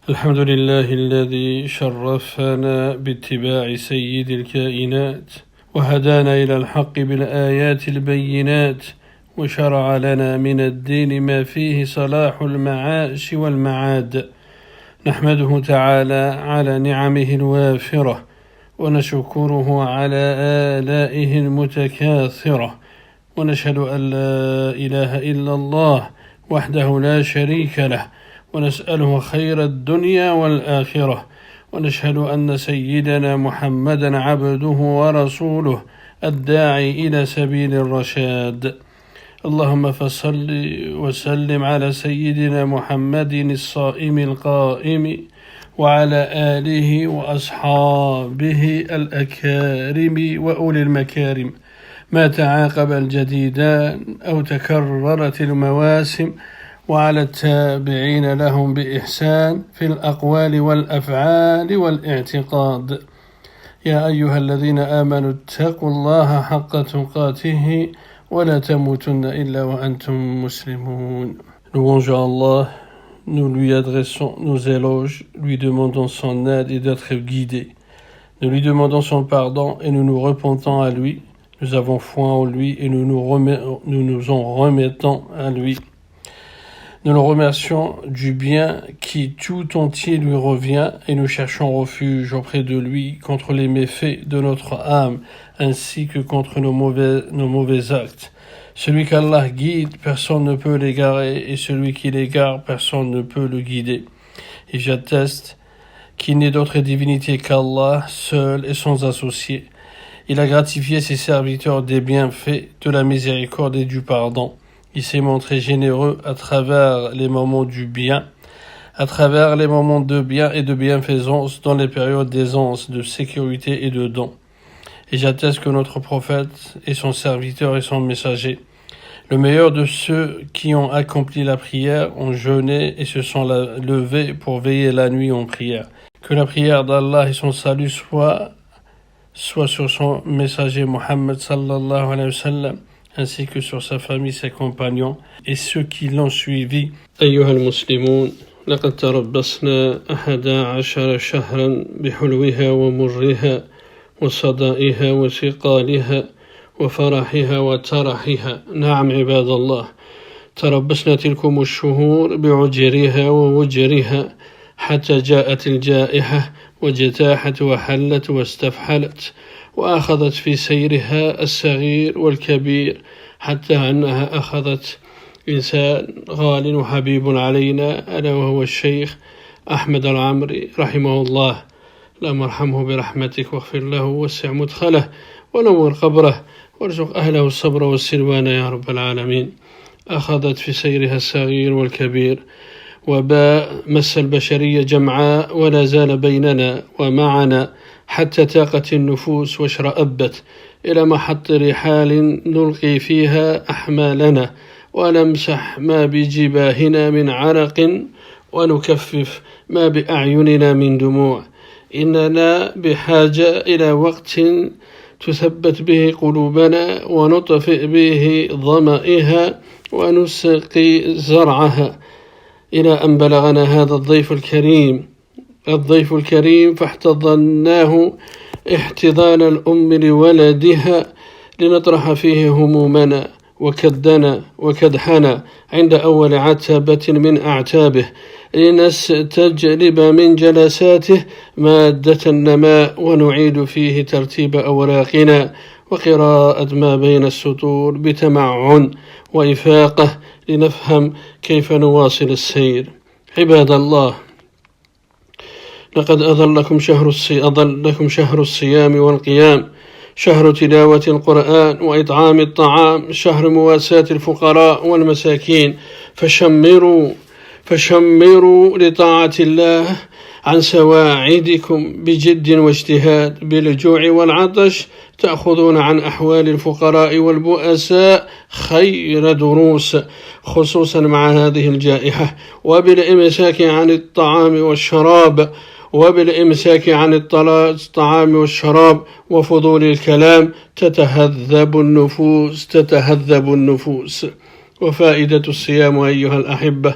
الحمد لله الذي شرفنا باتباع سيد الكائنات وهدانا إلى الحق بالآيات البينات وشرع لنا من الدين ما فيه صلاح المعاش والمعاد. نحمده تعالى على نعمه الوافرة ونشكره على آلائه المتكاثرة، ونشهد أن لا إله إلا الله وحده لا شريك له، ونسأله خير الدنيا والآخرة، ونشهد أن سيدنا محمدا عبده ورسوله الداعي إلى سبيل الرشاد. اللهم فصل وسلم على سيدنا محمد الصائم القائم وعلى آله وأصحابه الأكارم وأولي المكارم، ما تعاقب الجديدان أو تكررت المواسم، وعلى التابعين لهم بإحسان في الأقوال والأفعال والاعتقاد. يا أيها الذين آمنوا اتقوا الله حق تقاته ولا تموتن إلا وأنتم مسلمون. Louange à Allah, nous lui adressons nos éloges, lui demandons son aide et d'être guidés. Nous lui demandons son pardon et nous nous repentons à lui. Nous avons foi en lui et nous nous en remettons à lui. Nous le remercions du bien qui tout entier lui revient et nous cherchons refuge auprès de lui contre les méfaits de notre âme ainsi que contre nos mauvais actes. Celui qu'Allah guide, personne ne peut l'égarer, et celui qui l'égare, personne ne peut le guider. Et j'atteste qu'il n'est d'autre divinité qu'Allah, seul et sans associé. Il a gratifié ses serviteurs des bienfaits, de la miséricorde et du pardon. Il s'est montré généreux à travers les moments du bien, à travers les moments de bien et de bienfaisance dans les périodes d'aisance, de sécurité et de don. Et j'atteste que notre prophète est son serviteur et son messager, le meilleur de ceux qui ont accompli la prière, ont jeûné et se sont levés pour veiller la nuit en prière. Que la prière d'Allah et son salut soit sur son messager Muhammad sallallahu alayhi wa sallam, ainsi que sur sa famille, ses compagnons et ceux qui l'ont suivi. أيها المسلمون، لقد تربصنا 11 شهرا بحلوها ومرها وصدائها وثقالها وفرحها وترحها. نعم عباد الله، تربصنا تلكم الشهور بعجرها ووجرها حتى جاءت الجائحة واجتاحت وحلت واستفحلت وأخذت في سيرها الصغير والكبير، حتى أنها أخذت إنسان غال وحبيب علينا ألا وهو الشيخ أحمد العمري رحمه الله. اللهم ارحمه برحمتك واغفر له ووسع مدخله ونور قبره وارزق أهله الصبر والسلوان يا رب العالمين. أخذت في سيرها الصغير والكبير، وباء مس البشرية جمعاء ولا زال بيننا ومعنا حتى تاقت النفوس واشرأبت إلى محط رحال نلقي فيها أحمالنا ونمسح ما بجباهنا من عرق ونكفف ما بأعيننا من دموع. إننا بحاجة إلى وقت تثبت به قلوبنا ونطفئ به ظمئها ونسقي زرعها، إلى أن بلغنا هذا الضيف الكريم فاحتضناه احتضان الأم لولدها لنطرح فيه همومنا وكدنا وكدحنا عند أول عتبة من أعتابه، لنستجلب من جلساته مادة النماء ونعيد فيه ترتيب أوراقنا وقراءة ما بين السطور بتمعن وإفاقة لنفهم كيف نواصل السير. عباد الله، لقد أظلكم شهر الصيام والقيام، شهر تلاوة القرآن وإطعام الطعام، شهر مواساة الفقراء والمساكين، فشمروا لطاعة الله عن سواعدكم بجد واجتهاد. بالجوع والعطش تأخذون عن أحوال الفقراء والبؤساء خير دروس، خصوصا مع هذه الجائحة، وبالإمساك عن الطعام والشراب وفضول الكلام تتهذب النفوس. وفائدة الصيام أيها الأحبة،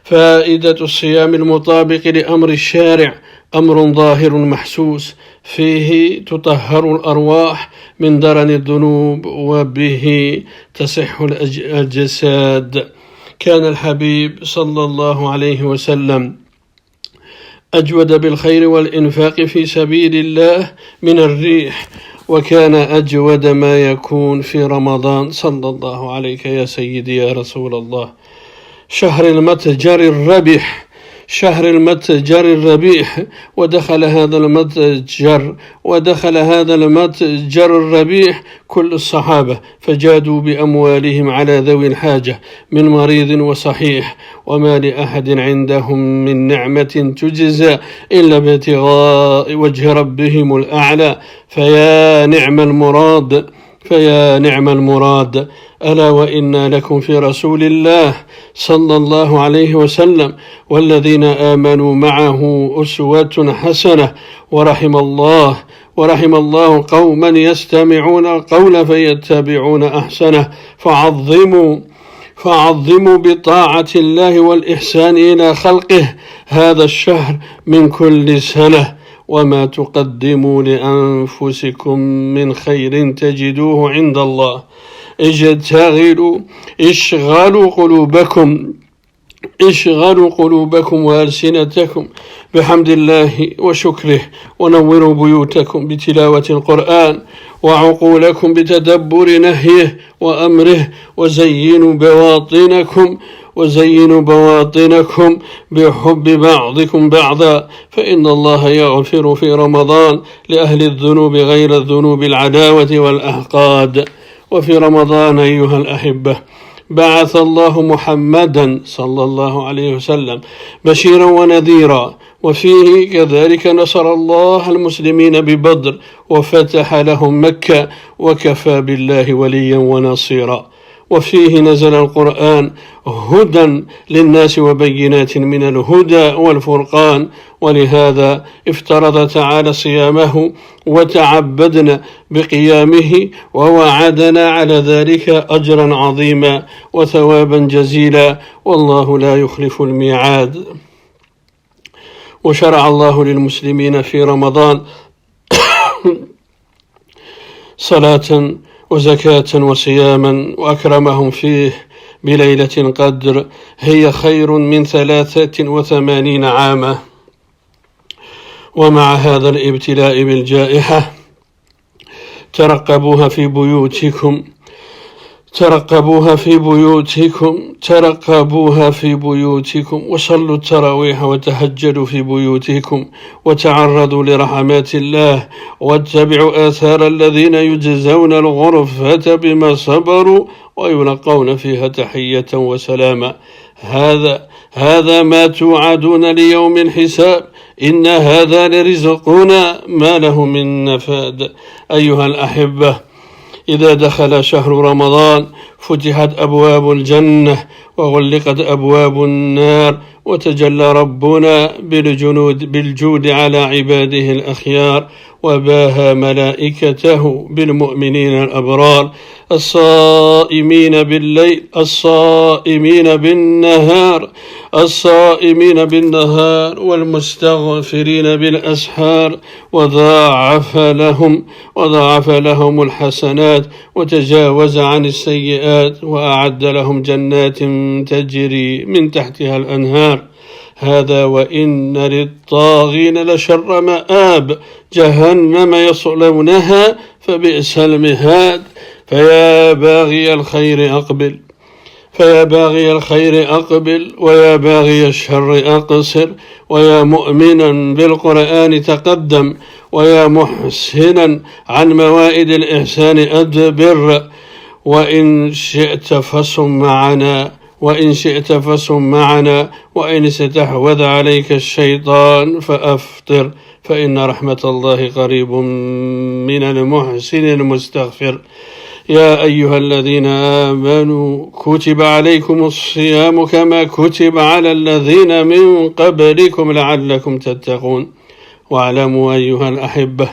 فائدة الصيام المطابق لأمر الشارع أمر ظاهر محسوس، فيه تطهر الأرواح من درن الذنوب وبه تصح الأجساد. كان الحبيب صلى الله عليه وسلم أجود بالخير والإنفاق في سبيل الله من الريح، وكان أجود ما يكون في رمضان صلى الله عليك يا سيدي يا رسول الله. شهر المتجر الربيح ودخل هذا المتجر الربيح كل الصحابة، فجادوا بأموالهم على ذوي الحاجة من مريض وصحيح، وما لأحد عندهم من نعمة تجزى إلا ابتغاء وجه ربهم الأعلى، فيا نعم المراد. ألا وإنا لكم في رسول الله صلى الله عليه وسلم والذين آمنوا معه أسوة حسنة، ورحم الله قوما يستمعون القول فيتبعون أحسنه، فعظموا بطاعة الله والإحسان إلى خلقه هذا الشهر من كل سنة، وما تقدموا لأنفسكم من خير تجدوه عند الله. اشغلوا قلوبكم وألسنتكم بحمد الله وشكره، ونوروا بيوتكم بتلاوة القرآن، وعقولكم بتدبر نهيه وأمره، وزينوا بواطنكم بحب بعضكم بعضا، فإن الله يغفر في رمضان لأهل الذنوب غير الذنوب العداوة والأحقاد. وفي رمضان أيها الأحبة بعث الله محمدا صلى الله عليه وسلم بشيرا ونذيرا، وفيه كذلك نصر الله المسلمين ببدر وفتح لهم مكة، وكفى بالله وليا ونصيرا. وفيه نزل القرآن هدى للناس وبينات من الهدى والفرقان، ولهذا افترض تعالى صيامه وتعبدنا بقيامه، ووعدنا على ذلك أجرا عظيما وثوابا جزيلا، والله لا يخلف الميعاد. وشرع الله للمسلمين في رمضان صلاة وزكاة وصياما، وأكرمهم فيه بليلة القدر هي خير من 83 عاما. ومع هذا الابتلاء بالجائحة ترقبوها في بيوتكم وصلوا التراويح وتهجدوا في بيوتكم، وتعرضوا لرحمات الله، واتبعوا آثار الذين يجزون الغرفة بما صبروا ويلقون فيها تحية وسلاما. هذا ما توعدون ليوم الحساب، إن هذا لرزقنا ما له من نفاد. أيها الأحبة، إذا دخل شهر رمضان فتحت أبواب الجنة وغلقت أبواب النار، وتجلى ربنا بالجود على عباده الأخيار، وباهى ملائكته بالمؤمنين الأبرار الصائمين بالليل الصائمين بالنهار والمستغفرين بالأسحار، وضاعف لهم الحسنات وتجاوز عن السيئات، وأعد لهم جنات تجري من تحتها الأنهار. هذا وإن للطاغين لشر مآب، جهنم يصلونها فبئس المهاد. فيا باغي الخير أقبل، ويا باغي الشر أقصر، ويا مؤمنا بالقرآن تقدم، ويا محسنا عن موائد الإحسان أدبر. وإن شئت فصم معنا، وإن استحوذ عليك الشيطان فأفطر، فإن رحمة الله قريب من المحسن المستغفر. يا أيها الذين آمنوا كتب عليكم الصيام كما كتب على الذين من قبلكم لعلكم تتقون. واعلموا أيها الأحبة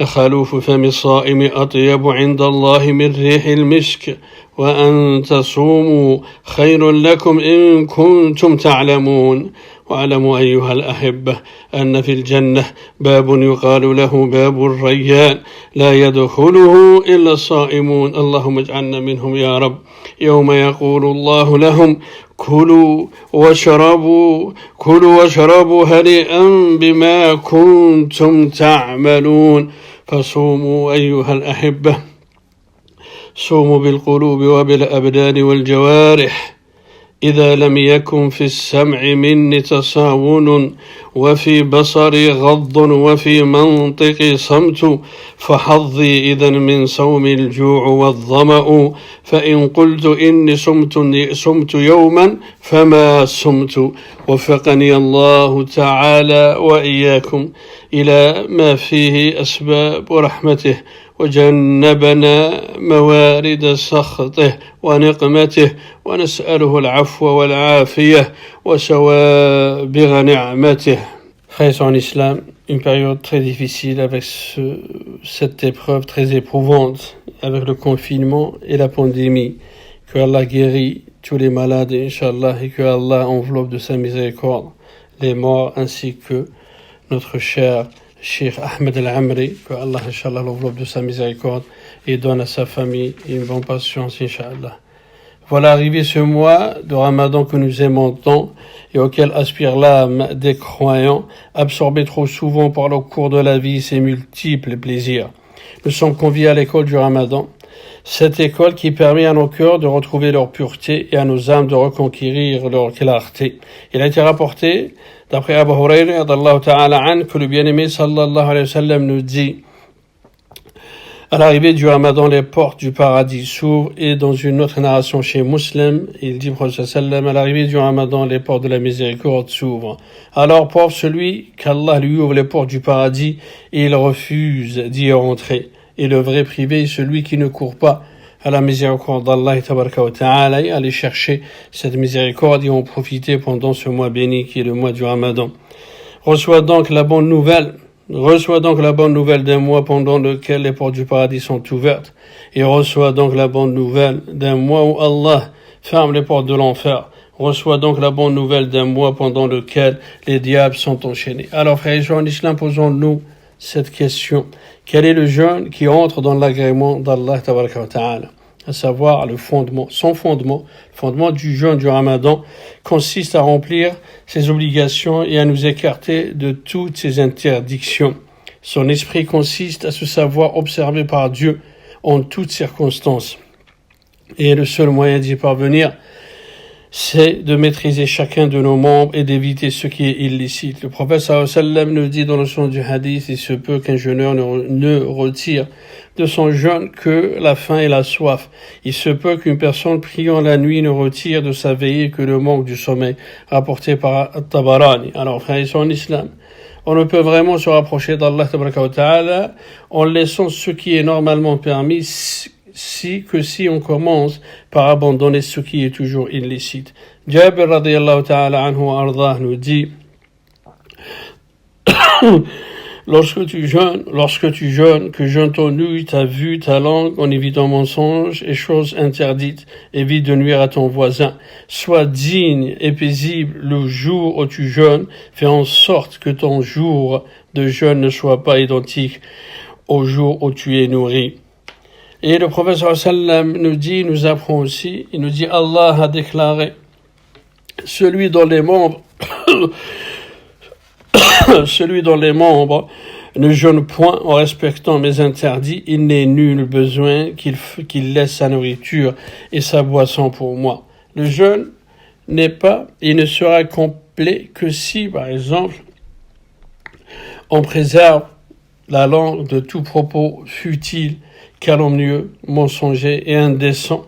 لخلوف فم الصائم أطيب عند الله من ريح المسك، وأن تصوموا خير لكم إن كنتم تعلمون واعلموا أيها الأحبة أن في الجنة باب يقال له باب الريان لا يدخله إلا الصائمون اللهم اجعلنا منهم يا رب يوم يقول الله لهم كلوا واشربوا هنيئا بما كنتم تعملون فصوموا أيها الأحبة صوموا بالقلوب وبالأبدان والجوارح إذا لم يكن في السمع مني تصاون وفي بصري غض وفي منطقي صمت فحظي إذا من صوم الجوع والظمأ فإن قلت إني صمت يوما فما صمت وفقني الله تعالى وإياكم إلى ما فيه أسباب رحمته وجنبنا موارد سخطه ونقمته ونسأله العفو والعافية وسوابغ نعمته. Frères en islam, une période très difficile avec cette épreuve très éprouvante, avec le confinement et la pandémie. Que Allah guérit tous les malades, Inch'Allah, et que Allah enveloppe de sa miséricorde les morts ainsi que notre cher Cheikh Ahmed Al-Amri, que Allah, Inch'Allah, l'enveloppe de sa miséricorde et donne à sa famille une bonne patience, Inch'Allah. Voilà arrivé ce mois de Ramadan que nous aimons tant et auquel aspire l'âme des croyants, absorbés trop souvent par le cours de la vie et ses multiples plaisirs. Nous sommes conviés à l'école du Ramadan, cette école qui permet à nos cœurs de retrouver leur pureté et à nos âmes de reconquérir leur clarté. Il a été rapporté, d'après Abu Hurayra, que le bien-aimé sallallahu alayhi wa sallam nous dit: à l'arrivée du Ramadan, les portes du paradis s'ouvrent, et dans une autre narration chez Muslim, il dit, à l'arrivée du Ramadan, les portes de la miséricorde s'ouvrent. Alors, pauvre celui qu'Allah lui ouvre les portes du paradis et il refuse d'y rentrer. Et le vrai privé est celui qui ne court pas à la miséricorde d'Allah et aller chercher cette miséricorde et en profiter pendant ce mois béni qui est le mois du Ramadan. Reçois donc la bonne nouvelle d'un mois pendant lequel les portes du paradis sont ouvertes, et reçois donc la bonne nouvelle d'un mois où Allah ferme les portes de l'enfer. Reçois donc la bonne nouvelle d'un mois pendant lequel les diables sont enchaînés. Alors frères et sœurs en islam, posons-nous cette question: quel est le jeûne qui entre dans l'agrément d'Allah tabaraka wa ta'ala? À savoir le fondement du jeûne du Ramadan consiste à remplir ses obligations et à nous écarter de toutes ses interdictions. Son esprit consiste à se savoir observé par Dieu en toutes circonstances. Et le seul moyen d'y parvenir, c'est de maîtriser chacun de nos membres et d'éviter ce qui est illicite. Le prophète sallallahu alayhi wa sallam nous dit dans le sens du hadith: il se peut qu'un jeûneur ne retire de son jeûne que la faim et la soif. Il se peut qu'une personne priant la nuit ne retire de sa veillée que le manque du sommeil, rapporté par Tabarani. Alors frères et sœurs en islam, on ne peut vraiment se rapprocher d'Allah tabaraka wa ta'ala en laissant ce qui est normalement permis, si on commence par abandonner ce qui est toujours illicite. Jabir radiyallahu ta'ala anhu wa ardah nous dit: lorsque tu jeûnes, que jeûne ton œil, ta vue, ta langue, en évitant mensonges et choses interdites, évite de nuire à ton voisin. Sois digne et paisible le jour où tu jeûnes, fais en sorte que ton jour de jeûne ne soit pas identique au jour où tu es nourri. Et le prophète sallam nous apprend aussi, il nous dit: Allah a déclaré: celui dont les membres ne jeûne point en respectant mes interdits, il n'est nul besoin qu'il laisse sa nourriture et sa boisson pour moi. Le jeûne il ne sera complet que si, par exemple, on préserve la langue de tout propos futile, calomnieux, mensonger et indécent.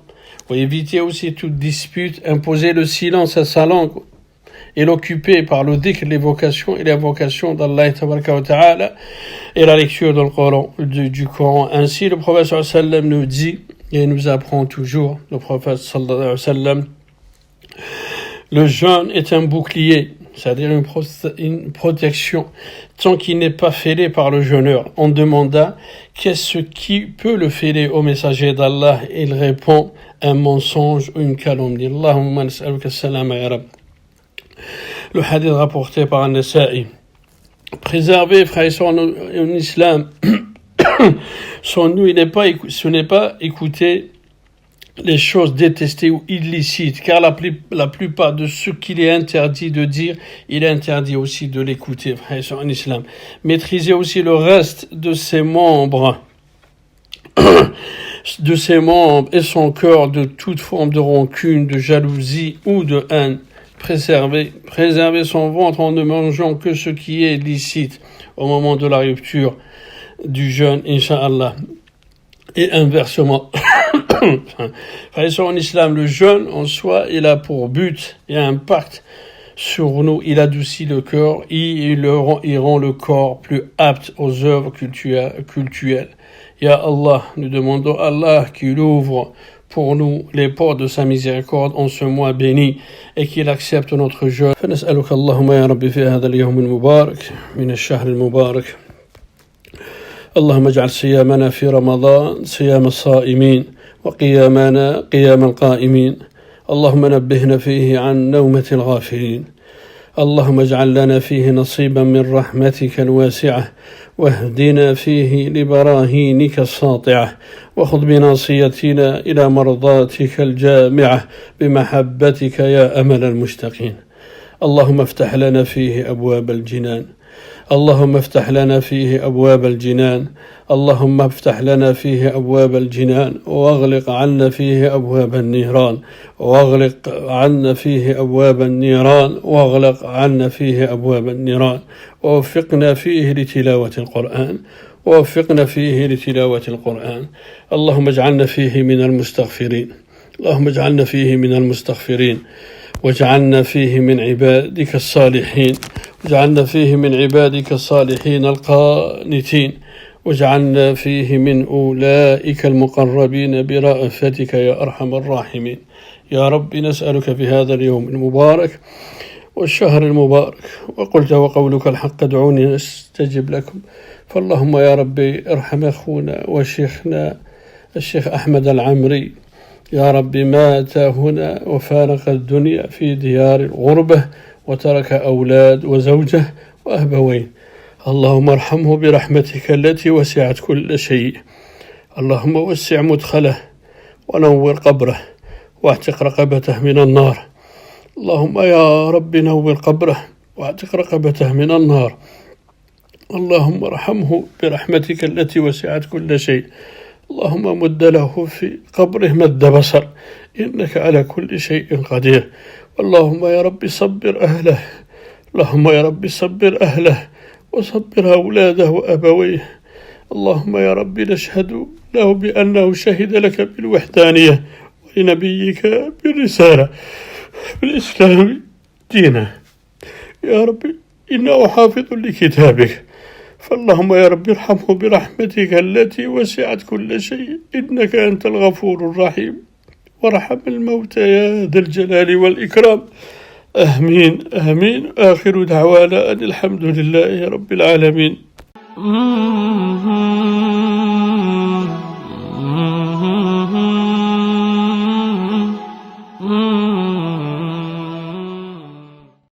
Ou éviter aussi toute dispute, imposer le silence à sa langue et l'occuper par le dhikr, l'évocation et l'invocation d'Allah tabaraka wa ta'ala et la lecture du Coran. Ainsi, le prophète sallallahu alayhi wa sallam nous dit et nous apprend toujours, le prophète sallallahu alayhi wa sallam: le jeûne est un bouclier c'est-à-dire une protection, tant qu'il n'est pas fêlé par le jeûneur. On demanda qu'est-ce qui peut le fêler au messager d'Allah. Il répond un mensonge ou une calomnie. Allahumma nas'aluka as-salama ya Rabb. Le hadith rapporté par An-Nasa'i. Préserver, frères et sœurs, en islam, ce n'est pas écouter les choses détestées ou illicites, car la plupart de ce qu'il est interdit de dire, il est interdit aussi de l'écouter, frères et sœurs, en islam. Maîtriser aussi le reste de ses membres, et son cœur de toute forme de rancune, de jalousie ou de haine. Préserver son ventre en ne mangeant que ce qui est licite au moment de la rupture du jeûne, Inch'Allah. Et inversement. En islam, le jeûne en soi, il a pour but et impact sur nous. Il adoucit le cœur et il rend le corps plus apte aux œuvres cultuelles. Ya Allah, nous demandons à Allah qu'il ouvre pour nous les portes de sa miséricorde en ce mois béni et qu'il accepte notre jeûne. فنسألك اللهم يا ربي في هذا اليوم المبارك من الشهر المبارك اللهم اجعل صيامنا في رمضان صيام الصائمين وقيامنا قيام القائمين اللهم نبهنا فيه عن نومة الغافلين اللهم اجعل لنا فيه نصيبا من رحمتك الواسعة واهدنا فيه لبراهينك الساطعة وخذ بناصيتنا إلى مرضاتك الجامعة بمحبتك يا أمل المشتقين اللهم افتح لنا فيه أبواب الجنان اللهم افتح لنا فيه أبواب الجنان اللهم افتح لنا فيه أبواب الجنان واغلق عنا فيه أبواب النيران واغلق عنا فيه أبواب النيران واغلق عنا فيه أبواب النيران ووفقنا فيه لتلاوة القرآن ووفقنا فيه لتلاوة القرآن اللهم اجعلنا فيه من المستغفرين اللهم اجعلنا فيه من المستغفرين واجعلنا فيه من عبادك الصالحين واجعلنا فيه من عبادك الصالحين القانتين واجعلنا فيه من أولئك المقربين برأفتك يا أرحم الراحمين يا رب نسألك في هذا اليوم المبارك والشهر المبارك وقلت وقولك الحق ادعوني نستجب لكم فاللهم يا ربي ارحم أخونا وشيخنا الشيخ أحمد العمري يا رب مات هنا وفارق الدنيا في ديار الغربة وترك أولاد وزوجة وأبوين اللهم ارحمه برحمتك التي وسعت كل شيء اللهم وسع مدخله ونور قبره واعتق رقبته من النار اللهم يا رب نور قبره واعتق رقبته من النار اللهم ارحمه برحمتك التي وسعت كل شيء اللهم مد له في قبره مد بصر إنك على كل شيء قدير اللهم يا رب صبر أهله اللهم يا رب صبر أهله وصبر أولاده وأبويه اللهم يا رب نشهد له بأنه شهد لك بالوحدانية ولنبيك بالرسالة بالإسلام دينه يا رب إنه حافظ لكتابك فاللهم يا رب ارحمه برحمتك التي وسعت كل شيء إنك أنت الغفور الرحيم وارحم الموتى يا ذا الجلال والإكرام آمين آمين آخر دعوانا أن الحمد لله رب العالمين